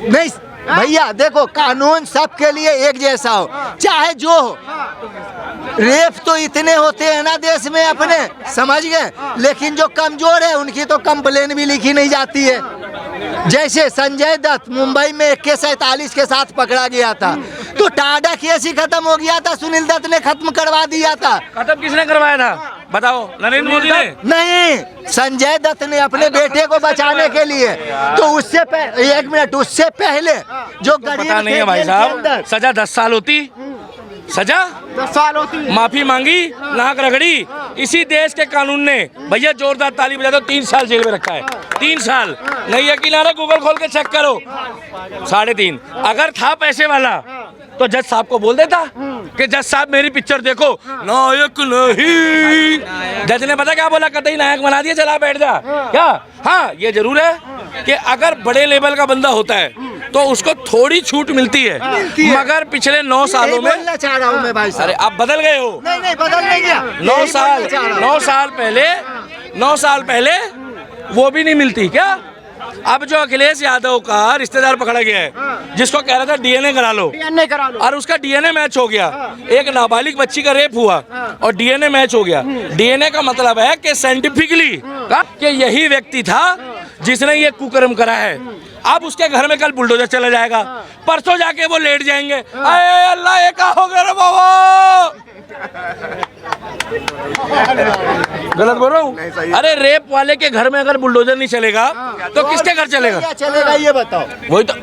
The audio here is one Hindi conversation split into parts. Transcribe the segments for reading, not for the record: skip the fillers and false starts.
नहीं भैया देखो, कानून सबके लिए एक जैसा हो, चाहे जो हो। रेप तो इतने होते हैं ना देश में अपने, समझ गए, लेकिन जो कमजोर है उनकी तो कंप्लेन भी लिखी नहीं जाती है। जैसे संजय दत्त मुंबई में AK-47 के साथ पकड़ा गया था, तो टाडा केस ही खत्म हो गया था, सुनील दत्त ने खत्म करवा दिया था। खत्म किसने करवाया था बताओ? नरेंद्र मोदी ने? नहीं, संजय दत्त ने अपने बेटे को बचाने के लिए। तो उससे एक मिनट, उससे पहले जो गरीब पता नहीं है भाई साहब, सजा 10 साल होती, सजा 10 साल होती, माफी मांगी, नाक रगड़ी। इसी देश के कानून ने भैया जोरदार ताली बजा दो, 3 साल जेल में रखा है। 3 साल नहीं यकीन आ रहा, गूगल खोल के चेक करो। 3.5 अगर था पैसे वाला तो जज साहब को बोल देता कि जज साहब मेरी पिक्चर देखो, नायक नहीं। जज ने पता क्या बोला? कतई नायक बना दिया, चला बैठ जा। क्या? हाँ, ये जरूर है कि अगर बड़े लेवल का बंदा होता है तो उसको थोड़ी छूट मिलती है, मगर पिछले 9 सालों में बोलना चाह रहा हूं मैं भाई साहब। अरे आप बदल गए हो। नहीं बदल नहीं गया। 9 साल पहले वो भी नहीं मिलती क्या? अब जो अखिलेश यादव का रिश्तेदार पकड़ा गया है, जिसको कह रहा था डीएनए करा लो, और उसका डीएनए मैच हो गया। एक नाबालिग बच्ची का रेप हुआ और डीएनए मैच हो गया। डीएनए का मतलब है कि साइंटिफिकली कि यही व्यक्ति था जिसने ये कुकर्म करा है। अब उसके घर में कल बुलडोजर चला जाएगा, परसों जाके वो लेट जाएंगे। अरे अल्लाह, ये क्या हो गया रे बाबा? गलत बोल रहा हूँ? अरे रेप वाले के घर में अगर बुलडोजर नहीं चलेगा तो किसके घर चलेगा? क्या चलेगा ये बताओ। वही तो।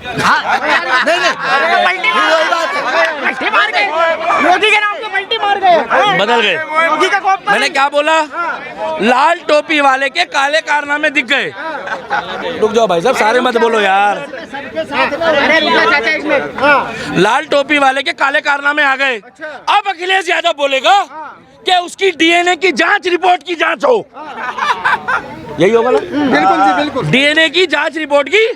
मोदी के नाम पे पलटी मार गए, बदल गए। मोदी का कोप। मैंने क्या बोला? लाल टोपी वाले के काले कारनामे दिख गए। रुक जाओ भाई साहब, सारे मत बोलो यार। अरे रुका चाचा इसमें। लाल टोपी वाले के काले कारनामे आ गए। अब अखिलेश यादव बोलेगा कि उसकी डीएनए की जांच रिपोर्ट की जांच हो। यही होगा ना? बिल्कुल जी, बिल्कुल। डीएनए की जांच रिपोर्ट की।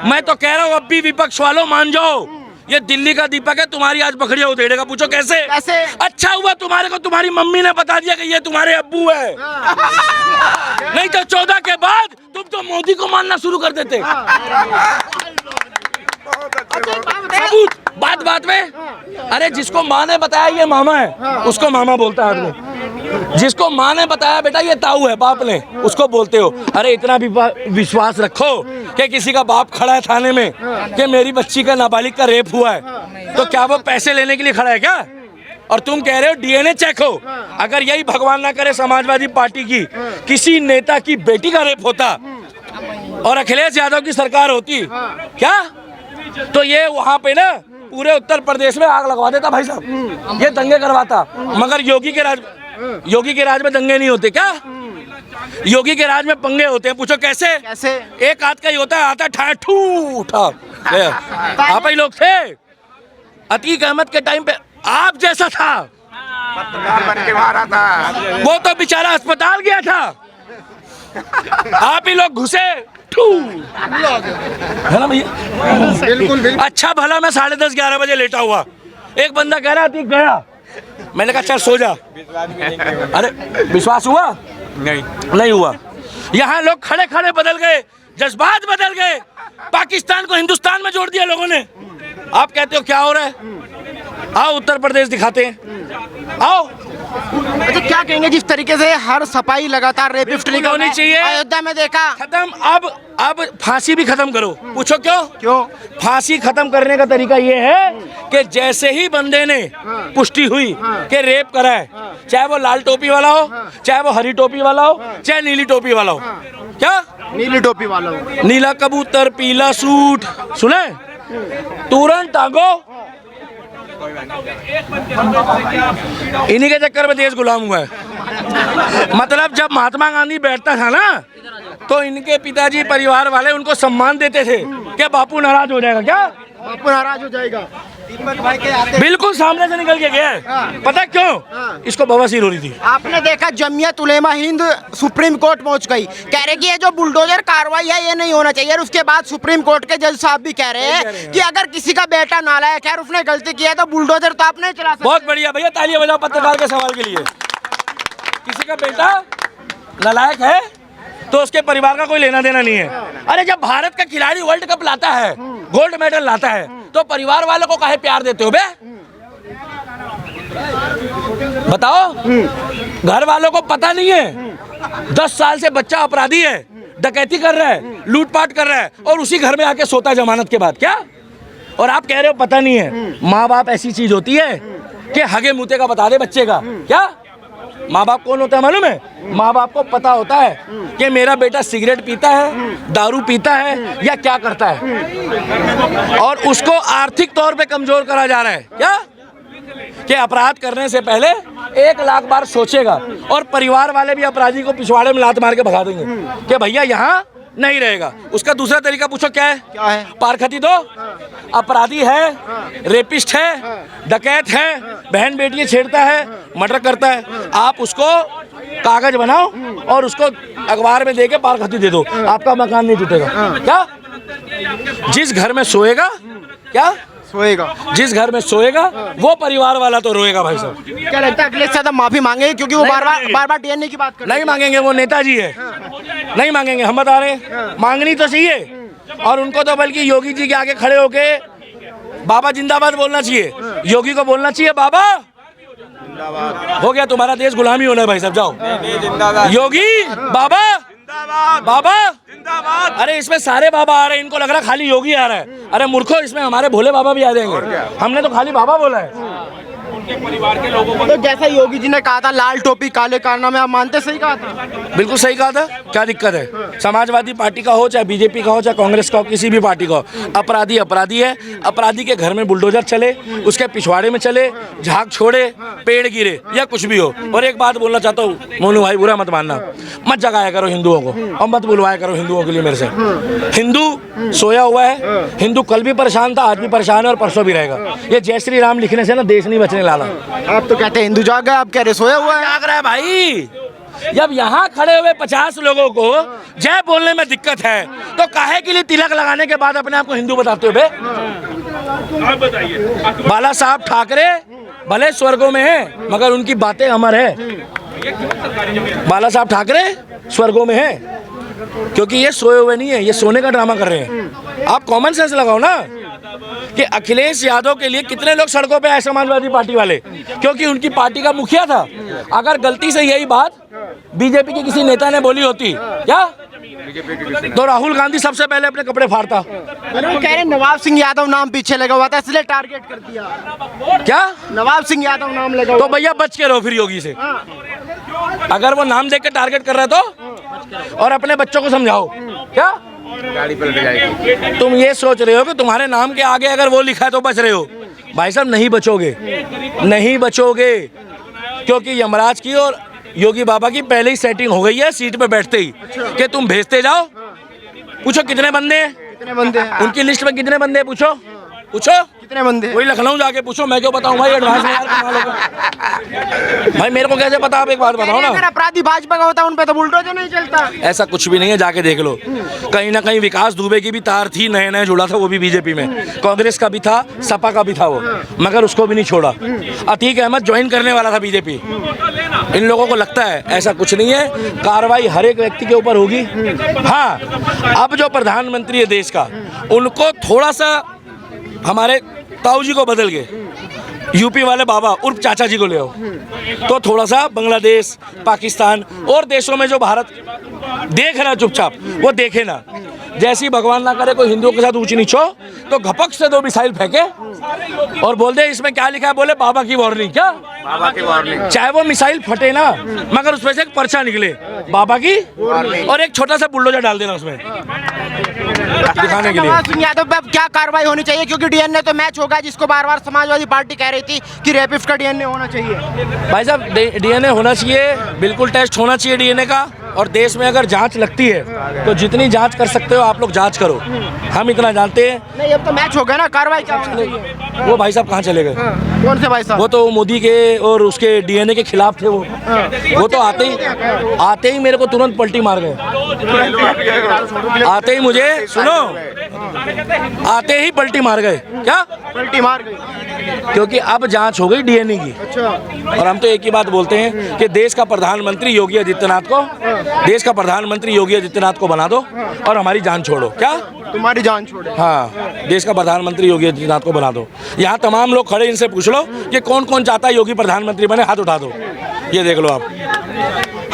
मैं तो कह रहा हूँ अब भी विपक्ष वालों मान जाओ, ये दिल्ली का दीपक है, तुम्हारी आज बकरियां उधेड़ेगा। पूछो कैसे? कैसे? अच्छा हुआ तुम्हारे को तुम्हारी मम्मी ने बता दिया कि ये तुम्हारे अब्बू है। नहीं तो 14 के बाद तुम तो मोदी को मानना शुरू कर देते। सबूत बात बात में। अरे जिसको माँ ने बताया ये मामा है, उसको मामा बोलता है आदमी। जिसको माँ ने बताया बेटा ये ताऊ है, बाप ने, उसको बोलते हो। अरे इतना भी विश्वास रखो कि किसी का बाप खड़ा है थाने में कि मेरी बच्ची का नाबालिग का रेप हुआ है, तो क्या वो पैसे लेने के लिए खड़ा है क्या? और तुम कह रहे हो डीएनए चेक हो। अगर यही भगवान ना करे समाजवादी पार्टी की किसी नेता की बेटी का रेप होता और अखिलेश यादव की सरकार होती क्या, तो ये वहां पे ना पूरे उत्तर प्रदेश में आग लगवा देता भाई साहब, ये दंगे करवाता। मगर योगी के राज में दंगे नहीं होते क्या? योगी के राज में पंगे होते हैं। पूछो कैसे? कैसे? एक हाथ का ही होता है, आता ठा ठू उठा। आप ही लोग थे अतीक अहमद के टाइम पे, आप जैसा था बन के मारा था वो तो बेचारा अस्पताल गया था। आप ही लोग घुसे, है ना भैया? बिल्कुल बिल्कुल। अच्छा भला मैं 10:30-11 बजे लेटा हुआ, एक बंदा कह रहा थी गया, मैंने कहा चल सो जा। अरे विश्वास हुआ? नहीं हुआ। यहाँ लोग खड़े खड़े बदल गए, जज्बात बदल गए, पाकिस्तान को हिंदुस्तान में जोड़ दिया लोगों ने। आप कहते हो क्या हो रहा है? आओ उत्तर प्रदेश दिखाते हैं, आओ। अच्छा क्या कहेंगे जिस तरीके से हर सफाई लगातार रेपिस्ट होनी चाहिए। अयोध्या में देखा खत्म। अब फांसी भी खत्म करो। पूछो क्यों? क्यों? फांसी खत्म करने का तरीका ये है कि जैसे ही बंदे ने पुष्टि हुई कि रेप करा है, चाहे वो लाल टोपी वाला हो, चाहे वो हरी टोपी वाला हो, चाहे नीली टोपी वाला हो, क्या नीली टोपी वाला हो, नीला कबूतर पीला सूट, सुने, तुरंत टांगो। इन्हीं के चक्कर में देश गुलाम हुआ है। मतलब जब महात्मा गांधी बैठता था ना, तो इनके पिताजी परिवार वाले उनको सम्मान देते थे कि बापू नाराज हो जाएगा। क्या बापू नाराज हो जाएगा? बिल्कुल सामने से निकल के गया है। पता क्यों? इसको बवासीर हो रही थी। आपने देखा जमीयत उलेमा हिंद सुप्रीम कोर्ट पहुंच गई, कह रहे कि ये जो बुलडोजर कार्रवाई है ये नहीं होना चाहिए। और उसके बाद सुप्रीम कोर्ट के जज साहब भी कह रहे हैं कि अगर किसी का बेटा नालायक है, उसने गलती किया तो बुलडोजर तो आप नहीं चला सकते। बहुत बढ़िया भैया, तालियां बजाओ पत्रकार के सवाल के लिए। किसी का बेटा नालायक है तो उसके परिवार का कोई लेना देना नहीं है। अरे जब भारत का खिलाड़ी वर्ल्ड कप लाता है, गोल्ड मेडल लाता है, तो परिवार वालों को काहे प्यार देते हो बे? बताओ, घर वालों को पता नहीं है 10 साल से बच्चा अपराधी है, डकैती कर रहा है, लूटपाट कर रहा है, और उसी घर में आके सोता है जमानत के बाद। क्या? और आप कह रहे हो पता नहीं है? माँ बाप ऐसी चीज होती है कि हगे मुते का बता दे बच्चे का। क्या माँ बाप कौन होता है मालूम है? माँ बाप को पता होता है कि मेरा बेटा सिगरेट पीता है, दारू पीता है या क्या करता है, और उसको आर्थिक तौर पे कमजोर करा जा रहा है। क्या कि अपराध करने से पहले 1 लाख बार सोचेगा, और परिवार वाले भी अपराधी को पिछवाड़े में लात मार के भगा देंगे कि भैया यहाँ नहीं रहेगा। उसका दूसरा तरीका पूछो क्या है? क्या है? पारखती दो, अपराधी है, रेपिस्ट है, डकैत है, बहन बेटी छेड़ता है, मर्डर करता है, आप उसको कागज बनाओ और उसको अखबार में देके पारखती दे दो, आपका मकान नहीं टूटेगा। क्या? जिस घर में सोएगा, क्या सोएगा, जिस घर में सोएगा वो परिवार वाला तो रोएगा भाई साहब। क्या लगता है अखिलेश यादव माफी मांगेंगे? क्योंकि वो बार बार डीएनए की बात कर रहे हैं। नहीं मांगेंगे, वो नेताजी है, नहीं मांगेंगे, हम बता रहे हैं। मांगनी तो चाहिए, और उनको तो बल्कि योगी जी के आगे खड़े होके बाबा जिंदाबाद बोलना चाहिए। योगी को बोलना चाहिए बाबा हो गया तुम्हारा देश गुलामी होना है भाई साहब, जाओ। योगी बाबा बाबा जिंदाबाद। अरे इसमें सारे बाबा आ रहे हैं, इनको लग रहा है खाली योगी आ रहा है। अरे मूर्खो, इसमें हमारे भोले बाबा भी आ जाएंगे, हमने तो खाली बाबा बोला है। परिवार के लोगों को तो जैसा योगी जी ने कहा था लाल टोपी काले कारनामे, आप मानते? सही कहा था, बिल्कुल सही कहा था। क्या दिक्कत है? समाजवादी पार्टी का हो, चाहे बीजेपी का हो, चाहे कांग्रेस का हो, किसी भी पार्टी का हो, अपराधी अपराधी है। अपराधी के घर में बुलडोजर चले, उसके पिछवाड़े में चले, झाग छोड़े, पेड़ गिरे, या कुछ भी हो। और एक बात बोलना चाहता हूँ मोनू भाई, बुरा मत मानना, मत जगाया करो हिंदुओं को और मत बुलवाया करो हिंदुओं के लिए मेरे से। हिंदू सोया हुआ है, हिंदू कल भी परेशान था, आज भी परेशान है और परसों भी रहेगा। ये जय श्री राम लिखने से ना देश नहीं बचने वाला। आप तो कहते हैं हिंदू जाग गए, आप कह रहे सोया हुआ है। जाग रहा है भाई। जब यहाँ खड़े हुए 50 लोगों को जय बोलने में दिक्कत है, तो काहे के लिए तिलक लगाने के बाद अपने आप को हिंदू बताते हो बे? बाला साहब ठाकरे भले स्वर्गों में है, मगर उनकी बातें अमर है। बाला साहब ठाकरे स्वर्गों में है, क्योंकि ये सोए हुए नहीं है, ये सोने का ड्रामा कर रहे हैं। आप कॉमन सेंस लगाओ ना कि अखिलेश यादव के लिए कितने लोग सड़कों पे आए समाजवादी पार्टी वाले, क्योंकि उनकी पार्टी का मुखिया था। अगर गलती से यही बात बीजेपी के किसी नेता ने बोली होती क्या, तो राहुल गांधी सबसे पहले अपने कपड़े फाड़ता। अरे वो कह रहे नवाब सिंह यादव नाम पीछे लगा हुआ था, इसलिए टारगेट कर दिया। क्या? नवाब सिंह यादव नाम लगा तो भैया बच के रहो फिर योगी से। अगर वो नाम देख के टारगेट कर रहा है तो, और अपने बच्चों को समझाओ। क्या गाड़ी पलट जाएगी। तुम ये सोच रहे हो कि तुम्हारे नाम के आगे अगर वो लिखा है तो बच रहे हो? भाई साहब नहीं बचोगे, नहीं बचोगे, क्योंकि यमराज की और योगी बाबा की पहले ही सेटिंग हो गई है सीट पे बैठते ही कि तुम भेजते जाओ। पूछो कितने बंदे हैं, कितने बंदे हैं उनकी लिस्ट में कितने बंदे हैं, पूछो पूछो कितने बंदे हैं? वही लखनऊ जाके पूछो, मैं क्यों बताऊं भाई एडवांस में यार, कमाल होगा। भाई मेरे को कैसे पता, आप एक बात बताओ ना। अगर अपराधी भाजपा का होता उन पे तो बुलडोजर नहीं चलता। ऐसा कुछ भी नहीं है, जाके देख लो। कहीं ना कहीं विकास दुबे की भी तार थी, नए नए जुड़ा था, वो भी बीजेपी में, कांग्रेस का भी था, सपा का भी था वो, मगर उसको भी नहीं छोड़ा। अतीक अहमद ज्वाइन करने वाला था बीजेपी। इन लोगों को लगता है ऐसा कुछ नहीं है, कार्रवाई हर एक व्यक्ति के ऊपर होगी। हाँ, अब जो प्रधानमंत्री है देश का, उनको थोड़ा सा हमारे ताऊ जी को बदल के यूपी वाले बाबा उर्फ चाचा जी को ले आओ, तो थोड़ा सा बांग्लादेश, पाकिस्तान और देशों में जो भारत देख रहा है चुपचाप, वो देखे ना। जैसे ही भगवान ना करे कोई हिंदुओं के साथ ऊंची नीच हो, तो घपक से 2 मिसाइल फेंके और बोल दे इसमें क्या लिखा है, बोले बाबा की वार्निंग। क्या बाबा की वार्निंग? चाहे वो मिसाइल फटे ना, मगर उसमें से एक पर्चा निकले बाबा की, और एक छोटा सा बुलडोजर डाल देना उसमें दिखाने के लिए। नवाब सिंह यादव पे अब क्या कार्रवाई होनी चाहिए? क्योंकि डीएनए तो मैच होगा, जिसको बार बार समाजवादी पार्टी कह रही थी कि रेपिस्ट का डीएनए होना चाहिए। भाई साहब डीएनए होना चाहिए, बिल्कुल टेस्ट होना चाहिए डीएनए का। और देश में अगर जांच लगती है तो जितनी जांच कर सकते हो आप लोग जांच करो, हम इतना जानते हैं। नहीं अब तो मैच हो गया ना, कार्रवाई क्या होनी चाहिए? वो भाई साहब कहाँ चले गए? कौन से भाई साहब? वो तो मोदी के और उसके डीएनए के खिलाफ थे वो तो आते ही मेरे को तुरंत पलटी मार गए। आते ही मुझे सुनो, आते ही पलटी मार गए। क्या पलटी मार गई? क्योंकि अब जांच हो गई डीएनए की। अच्छा। और हम तो एक ही बात बोलते हैं कि देश का प्रधानमंत्री योगी आदित्यनाथ को बना दो और हमारी जान छोड़ो। क्या तुम्हारी जान छोड़े? हाँ, देश का प्रधानमंत्री योगी आदित्यनाथ को बना दो। यहाँ तमाम लोग खड़े, इनसे पूछ लो कि कौन कौन चाहता है योगी प्रधानमंत्री बने, हाथ उठा दो। ये देख लो आप,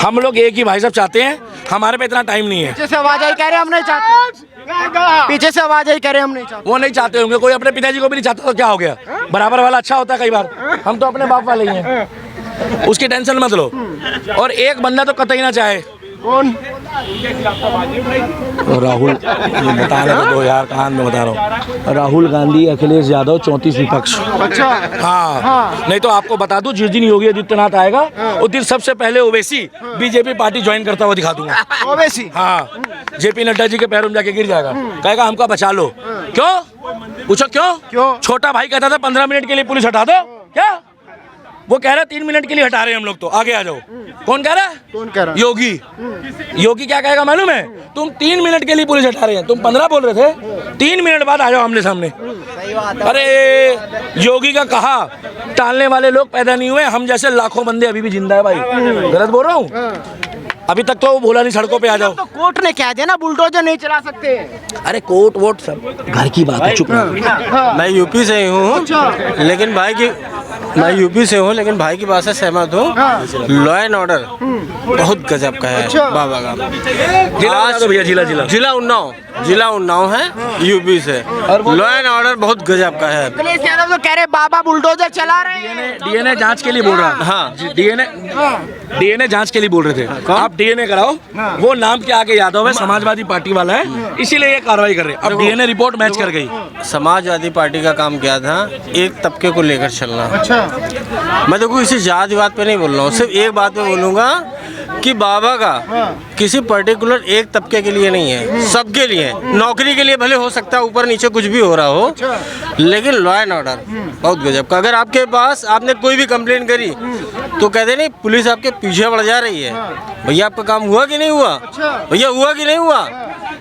हम लोग एक ही भाई साहब चाहते हैं, हमारे पे इतना टाइम नहीं है। पीछे से आवाज आई कह रहे हम नहीं चाहते, पीछे से आवाज आई कह रहे हम नहीं चाहते। वो नहीं चाहते होंगे, कोई अपने पिताजी को भी नहीं चाहता तो क्या हो गया? बराबर वाला अच्छा होता है कई बार, हम तो अपने बाप वाले ही हैं, उसकी टेंशन मत लो। और एक बंदा तो कतई ना चाहे। कौन? राहुल, बता रहे दो यार, कान में बता रहा हूँ, राहुल गांधी, अखिलेश यादव, 34 विपक्ष। अच्छा। हाँ, नहीं तो आपको बता दूं, जिस दिन योगी आदित्यनाथ आएगा उस दिन सबसे पहले ओवैसी बीजेपी पार्टी ज्वाइन करता हुआ दिखा दूंगा। ओवैसी? हाँ, जेपी नड्डा जी के पैरों में जाके गिर जाएगा, कहेगा हमको बचा लो। क्यों? पूछो क्यों? छोटा भाई कहता था 15 मिनट के लिए पुलिस हटा दो, क्या वो कह रहा है 3 मिनट के लिए हटा रहे हैं हम लोग, तो आगे आ जाओ। कौन कह रहा है? कौन कह रहा है? योगी क्या कहेगा मालूम है? तुम 3 मिनट के लिए पुलिस हटा रहे हैं, तुम 15 बोल रहे थे, 3 मिनट बाद आ जाओ आमने सामने। अरे योगी का कहा टालने वाले लोग पैदा नहीं हुए, हम जैसे लाखों बंदे अभी भी जिंदा है भाई। गलत बोल रहा हूँ? अभी तक तो वो बोला नहीं सड़कों पे आ जाओ। तो कोर्ट ने कह दिया ना बुलडोजर नहीं चला सकते। अरे कोर्ट वोट सब घर की बात है, चुप रहो। मैं यूपी से ही हूँ, लेकिन भाई की बात से सहमत हूँ। लॉ एंड ऑर्डर बहुत गजब का है बाबा का। जिला उन्नाव है यूपी से। लॉ एंड ऑर्डर बहुत गजब का है। अखिलेश यादव तो कह रहे बाबा बुलडोजर चला रहे हैं। डीएनए जांच के लिए बोल रहा है। हाँ, डीएनए जांच के लिए बोल रहे थे। आप डीएनए कराओ। वो नाम के आगे यादव है, समाजवादी पार्टी वाला है, इसीलिए ये कार्रवाई कर रहे हैं। अब डीएनए रिपोर्ट मैच कर गई। समाजवादी पार्टी का काम क्या था? एक तबके को लेकर चलना। अच्छा। मैं देखो इसी जात पे नहीं बोल रहा हूँ, सिर्फ एक बात पे बोलूंगा कि बाबा का किसी पर्टिकुलर एक तबके के लिए नहीं है, सबके लिए। नौकरी के लिए भले हो सकता है ऊपर नीचे कुछ भी हो रहा हो, लेकिन लॉ एंड ऑर्डर बहुत गजब का। अगर आपके पास आपने कोई भी कंप्लेन करी तो कहते नहीं पुलिस आपके पीछे बढ़ जा रही है। भैया आपका काम हुआ कि नहीं हुआ? भैया हुआ कि नहीं हुआ?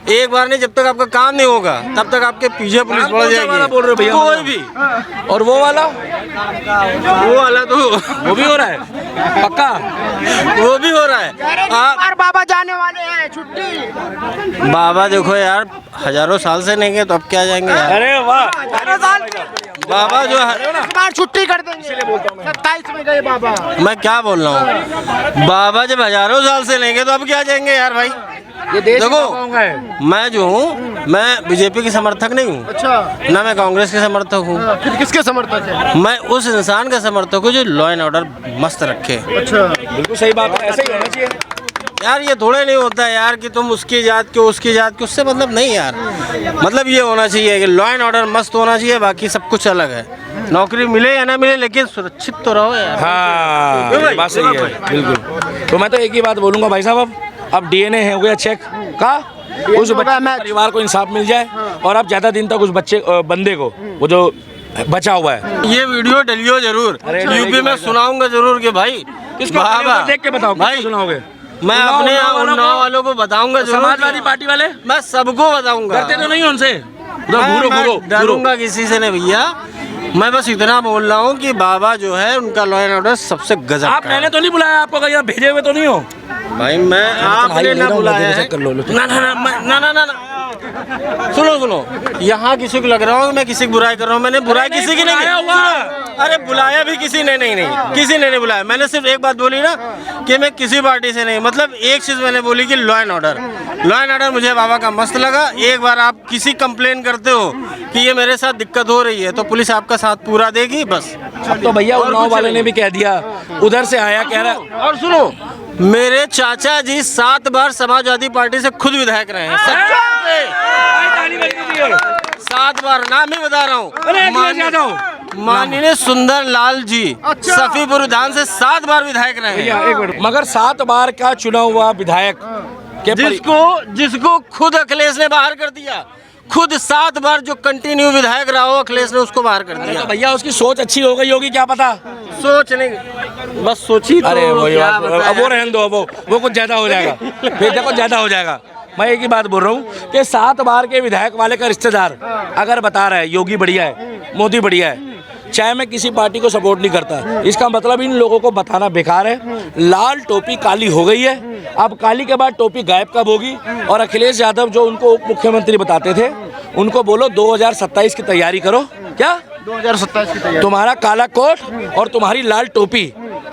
एक बार नहीं, जब तक आपका काम नहीं होगा तब तक आपके पीछे पुलिस बढ़ जाएगी। बोल रहे भैया कोई भी। और वो वाला तो वो भी हो रहा है, पक्का वो भी हो रहा है। आप बाबा जाने वाले हैं छुट्टी। बाबा देखो यार, हजारों साल से नहीं गए तो अब क्या जाएंगे यार। अरे वाह, बाबा जो है बार छुट्टी कर देंगे। 27 में गए बाबा। मैं क्या बोल रहा हूँ, बाबा जब हजारों साल से नहीं गए तो अब क्या जाएंगे यार भाई। ये देश देखो मैं जो हूँ, मैं बीजेपी की समर्थक नहीं हूँ। अच्छा। ना मैं कांग्रेस के समर्थक हूँ। फिर किसके समर्थक है? मैं उस इंसान का समर्थक हूँ जो लॉ एंड ऑर्डर मस्त रखे। अच्छा, बिल्कुल सही बात है, ऐसे ही होना चाहिए यार। ये थोड़े नहीं होता है यार कि तुम उसकी जात के उसकी जात के, उससे मतलब नहीं यार। मतलब ये होना चाहिए कि लॉ एंड ऑर्डर मस्त होना चाहिए, बाकी सब कुछ अलग है। नौकरी मिले या ना मिले लेकिन सुरक्षित तो रहो यार। हाँ, बात सही है, बिल्कुल। तो मैं तो एक ही बात बोलूँगा भाई साहब, अब डीएनए हो गया चेक का, उस परिवार को इंसाफ मिल जाए और अब ज्यादा दिन तक उस बंदे को, वो जो बचा हुआ है, ये वीडियो डलियो जरूर, यूपी में सुनाऊंगा जरूर कि भाई बाबा देख के बताओ भाई, सुनाओगे? मैं अपने उन्नाव वालों को बताऊंगा जरूर। समाजवादी पार्टी वाले मैं सबको बताऊंगा। करते तो नहीं उनसे, डरूंगा किसी से नहीं भैया। मैं बस इतना बोल रहा हूँ कि बाबा जो है उनका लॉ एंड ऑर्डर सबसे गजब। आप मैंने तो नहीं बुलाया आपको, कहीं भेजे हुए तो नहीं हो भाई। मैं आपने ना बुलाया है। ना सुनो, यहाँ किसी को लग रहा हूँ मैं किसी की बुराई कर रहा हूँ। मैंने बुराई किसी की नहीं की। अरे बुलाया भी किसी ने नहीं, किसी ने नहीं बुलाया। मैंने सिर्फ एक बात बोली ना कि मैं किसी पार्टी से नहीं, मतलब एक चीज मैंने बोली कि लॉ एंड ऑर्डर मुझे बाबा का मस्त लगा। एक बार आप किसी कंप्लेन करते हो कि ये मेरे साथ दिक्कत हो रही है तो पुलिस आपका साथ पूरा देगी बस। अब तो भैया उन्नाव वाले ने भी कह दिया, उधर से आया कह रहा। और सुनो, मेरे चाचा जी 7 बार समाजवादी पार्टी से खुद विधायक रहे हैं। 7 बार, नाम ही बता रहा हूँ। माननीय सुंदर लाल जी सफीपुर विधान से 7 बार विधायक रहे हैं। मगर 7 बार का चुना हुआ विधायक जिसको खुद अखिलेश ने बाहर कर दिया, खुद 7 बार जो कंटिन्यू विधायक रहा हो अखिलेश ने उसको बाहर कर दिया। तो भैया उसकी सोच अच्छी हो गई होगी, क्या पता। सोच नहीं, बस सोची तो अरे वही क्या बात, बताएं। अब वो रहने दो, अब वो कुछ ज्यादा हो जाएगा, फिर देखो ज्यादा हो जाएगा। मैं एक ही बात बोल रहा हूँ कि 7 बार के विधायक वाले का रिश्तेदार अगर बता रहा है योगी बढ़िया है, मोदी बढ़िया है, चाहे मैं किसी पार्टी को सपोर्ट नहीं करता, इसका मतलब इन लोगों को बताना बेकार है। लाल टोपी काली हो गई है, अब काली के बाद टोपी गायब कब होगी। और अखिलेश यादव जो उनको उप मुख्यमंत्री बताते थे, उनको बोलो 2027 की तैयारी करो। क्या 2027 की तैयारी। तुम्हारा काला कोट और तुम्हारी लाल टोपी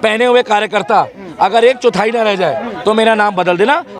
पहने हुए कार्यकर्ता अगर 1/4 ना रह जाए तो मेरा नाम बदल देना।